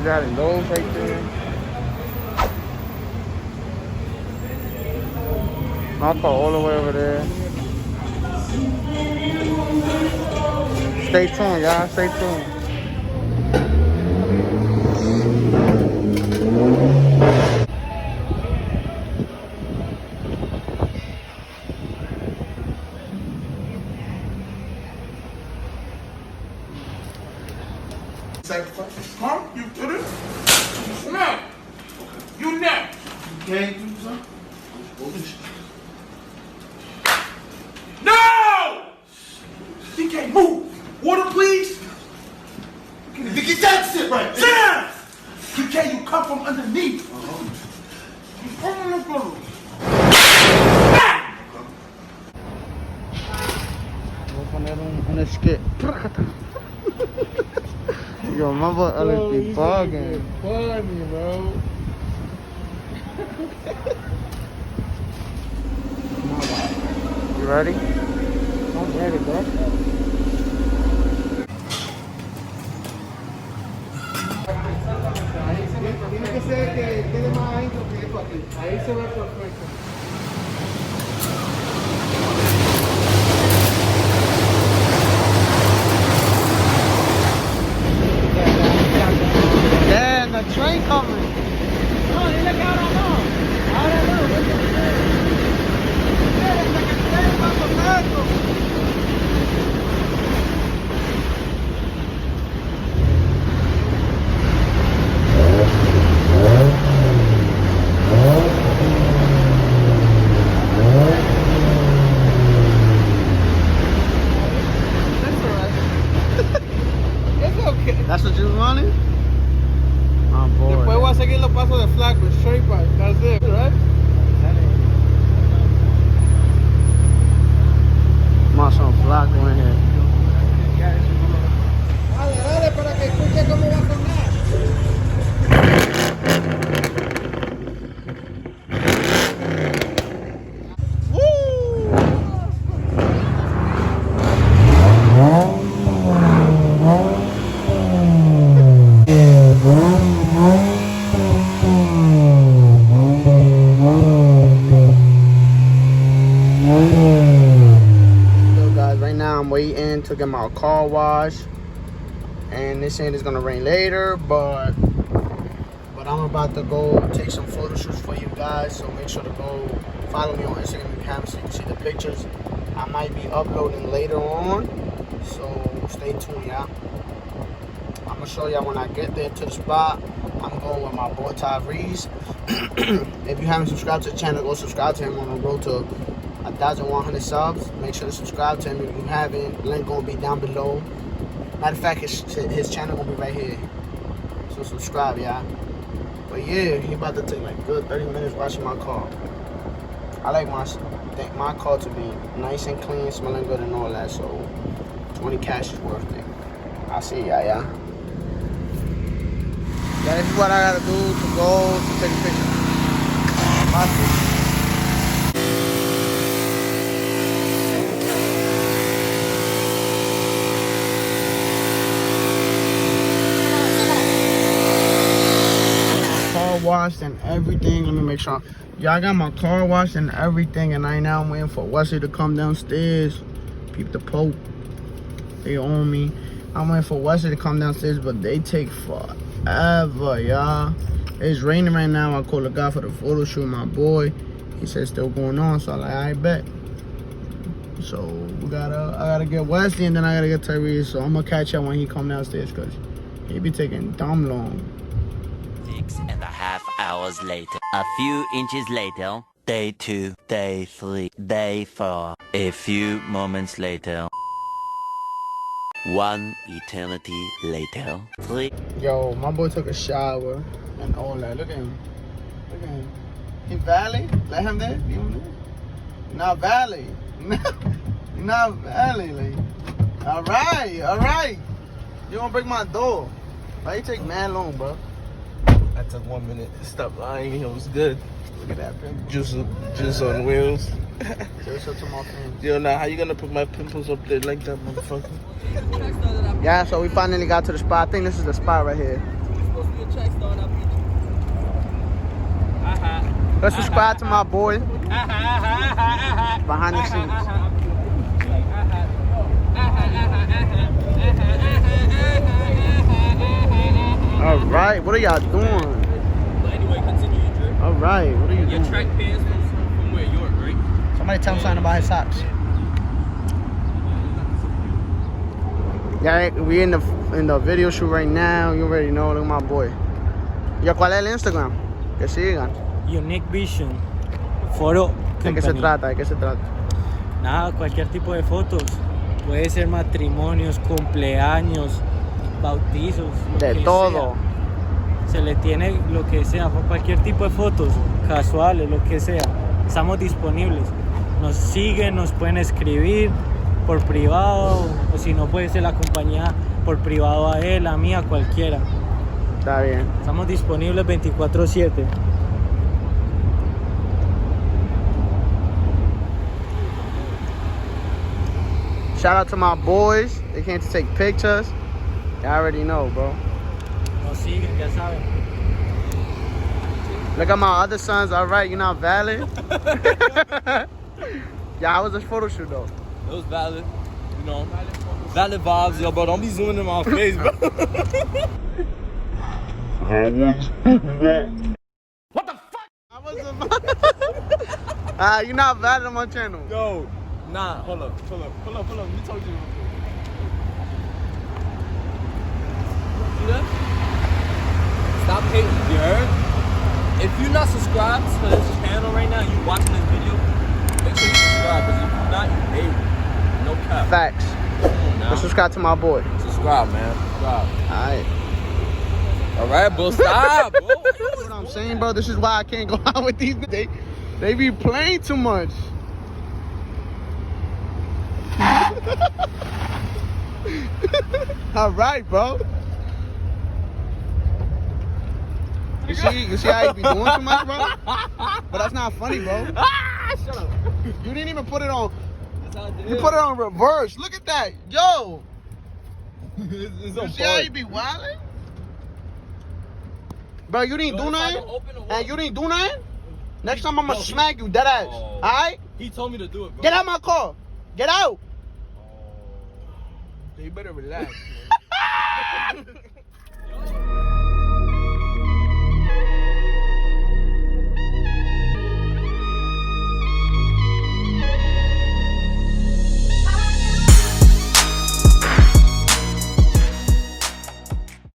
got it low right there. My car all the way over there. Stay tuned, y'all. Stay tuned. Sacrifice. Huh? You did it? Snap! You next! You can't do something? No! He can't move! Water, please! Get that shit right! Sit down! You can't, you come from underneath! Vou poner un skit. Yo, my boy Alex be bugging. Funny, bro. You ready? I'm ready, bro. Tiene que ser que quede más adentro que esto aquí. Ahí se ve perfecto. Damn, the train coming. No, dile que ahora no. Ahora no. That's what you wanted? Oh boy. Después voy a seguir los pasos de flaco, straight back. That's it, right? Más on flaco in here. Dale, dale, para que escuche cómo va a sonar. I'm waiting to get my car washed, and they saying it's gonna rain later, but I'm about to go take some photo shoots for you guys, so make sure to go follow me on Instagram and Cam so you can see the pictures. I might be uploading later on, so stay tuned, y'all. I'm gonna show y'all when I get there to the spot. I'm going with my boy Tyrese. If you haven't subscribed to the channel, go subscribe to him on the road to 1,100 subs. Make sure to subscribe to him if you haven't. Link gonna be down below. Matter of fact, his channel gonna be right here. So subscribe, y'all. But yeah, he about to take like good 30 minutes washing my car. I like my car to be nice and clean, smelling good and all that. So 20 cash is worth it. I'll see y'all, yeah. Yeah, this is what I gotta do to go to take a picture. Washed and everything. Let me make sure. Y'all got my car washed and everything, and right now I'm waiting for Wesley to come downstairs. Peep the Pope. They own me. I'm waiting for Wesley to come downstairs, but they take forever, y'all. It's raining right now. I called the guy for the photo shoot, my boy. He said it's still going on, so I'm like, I bet. So I gotta get Wesley, and then I gotta get Tyrese. So I'm gonna catch up when he come downstairs, cause he be taking dumb long. 6.5 hours later. A few inches later. Day 2, day 3, day 4. A few moments later. 1 eternity later. 3. Yo, my boy took a shower and all that. Look at him. Look at him. He valley? Let him there? Leave him there? Not valley. Not valley. Like. All right. You gonna break my door. Why you take mad long, bro? I took 1 minute. Stop lying. It was good. Look at that pimple. Juice on wheels. Juice up to my fans. Yo, now how you gonna put my pimples up there like that, motherfucker? Yeah, so we finally got to the spot. I think this is the spot right here. Let's subscribe to my boy. Behind the scenes. All right, what are y'all doing? Anyway, continue your drip. All right, what are you Your doing? track pants from where? York, right? Somebody tell him something about his socks. Yeah, we in the video shoot right now. You already know, look at my boy. ¿Y cuál es el Instagram? Que sigan. Unique Vision Photo ¿De qué se Company. trata? ¿De qué se trata? Nada, cualquier tipo de fotos. Puede ser matrimonios, cumpleaños, bautizos, lo De que todo. sea. Se le tiene lo que sea, cualquier tipo de fotos, casuales, lo que sea. Estamos disponibles. Nos siguen, nos pueden escribir por privado, o si no puede ser la compañía por privado a él, a mí, a cualquiera. Está bien. Estamos disponibles 24/7. Shout out to my boys. They came to take pictures. You already know, bro. Nos siguen, ya saben. Look at my other sons. All right, you're not valid. Yeah, how was this photo shoot though? It was valid, you know. Valid vibes, yo, bro. Don't be zooming in my face, bro. What the fuck? I was you're not valid on my channel. Yo, nah, hold up. Let me talk to you real quick. See that? Stop hating, you heard? If you're not subscribed to this channel right now, you watching this video, make sure you subscribe, because if you're not, you hate. No cap. Facts. Come on now. Let's subscribe to my boy. Subscribe, man. Subscribe. Alright. Alright, bro. Stop, bro. That's what I'm saying, bro. This is why I can't go out with these. They be playing too much. Alright, bro. You see how you be doing too much, bro? But that's not funny, bro. Shut up. You didn't even put it on. That's how I did. You put it on reverse. Look at that. Yo. It's You on see how pause. you be wilding? Bro, you didn't Yo, do if I nothing? don't open the wall- And you didn't do nothing? Next time I'm gonna Yo, smack you, dead ass. Oh. Alright? He told me to do it, bro. Get out my car. Get out. Oh. You better relax.